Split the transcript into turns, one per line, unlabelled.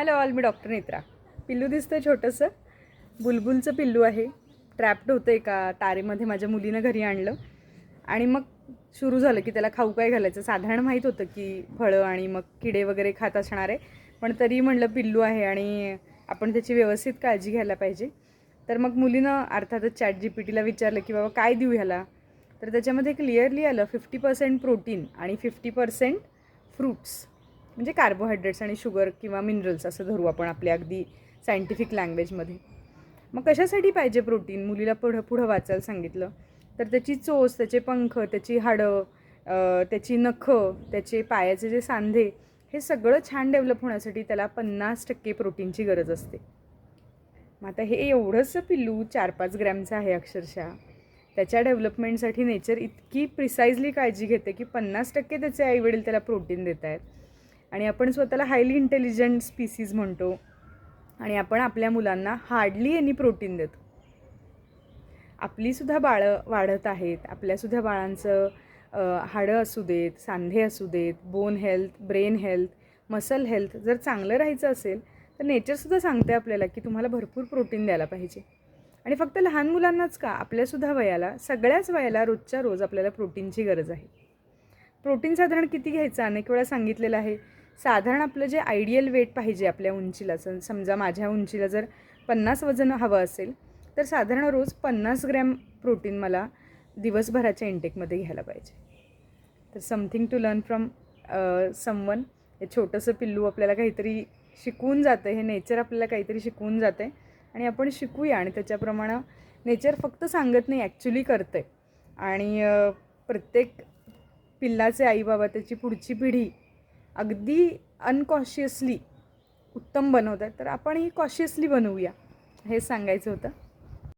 Hello all, मी doctor Netra. पिल्लू दिसतं छोटंसं, बुलबुलचं पिल्लू आहे. ट्रॅप्ड होतं एका तारेमध्ये माझ्या मुलीनं घरी आणलं आणि मग सुरू झालं की त्याला खाऊ काय घालायचं. साधारण माहीत होतं की फळं आणि मग किडे वगैरे खात असणार आहे, पण तरी म्हणलं पिल्लू आहे आणि आपण त्याची व्यवस्थित काळजी घ्यायला पाहिजे. तर मग मुलीनं अर्थातच ChatGPTला विचारलं की बाबा काय देऊ ह्याला. तर त्याच्यामध्ये क्लिअरली आलं 50% प्रोटीन आणि 50% फ्रूट्स, म्हणजे कार्बोहायड्रेट्स आणि शुगर किंवा मिनरल्स असं धरू आपण आपल्या अगदी सायंटिफिक लँग्वेजमध्ये. मग कशासाठी पाहिजे प्रोटीन, मुलीला पुढं वाचायला सांगितलं. तर त्याची चोच, त्याचे पंख, त्याची हाडं, त्याची नखं, त्याचे पायाचे जे सांधे, हे सगळं छान डेव्हलप होण्यासाठी त्याला 50% प्रोटीनची गरज असते. मग आता हे एवढंसं पिल्लू 4-5 ग्रॅमचं आहे अक्षरशः. त्याच्या डेव्हलपमेंटसाठी नेचर इतकी प्रिसाइजली काळजी घेते की 50% त्याचे आईवडील त्याला प्रोटीन देत आहेत. आणि आपण स्वतःला हायली इंटेलिजंट स्पीसीज म्हणतो आणि आपण आपल्या मुलांना हार्डली एनी प्रोटीन देतो. आपलीसुद्धा बाळं वाढत आहेत. आपल्यासुद्धा बाळांचं हाडं असू देत, सांधे असू देत, bone health, brain health, muscle health जर चांगलं राहायचं असेल तर नेचरसुद्धा सांगते आपल्याला की तुम्हाला भरपूर प्रोटीन द्यायला पाहिजे. आणि फक्त लहान मुलांनाच का, आपल्यासुद्धा वयाला, सगळ्याच वयाला रोजच्या रोज आपल्याला प्रोटीनची गरज आहे. प्रोटीन साधारण किती घ्यायचं अनेक वेळा सांगितलेलं आहे. साधारण आपलं जे आयडियल वेट पाहिजे आपल्या उंचीला, समजा माझ्या उंचीला जर 50 वजन हवं असेल तर साधारण रोज 50 ग्रॅम प्रोटीन मला दिवसभराच्या इंटेकमध्ये घ्यायला पाहिजे. तर something to learn from someone. हे छोटंसं पिल्लू आपल्याला काहीतरी शिकवून जातं, हे नेचर आपल्याला काहीतरी शिकवून जातं आहे आणि आपण शिकूया. आणि त्याच्याप्रमाणे नेचर फक्त सांगत नाही, ॲक्च्युली करतं आहे. आणि प्रत्येक पिल्लाचे आईबाबा त्याची पुढची पिढी अगदी अनकॉशियसली उत्तम बनवत आहेत, तर आपणही कॉशियसली बनवूया, हे सांगायचं होतं.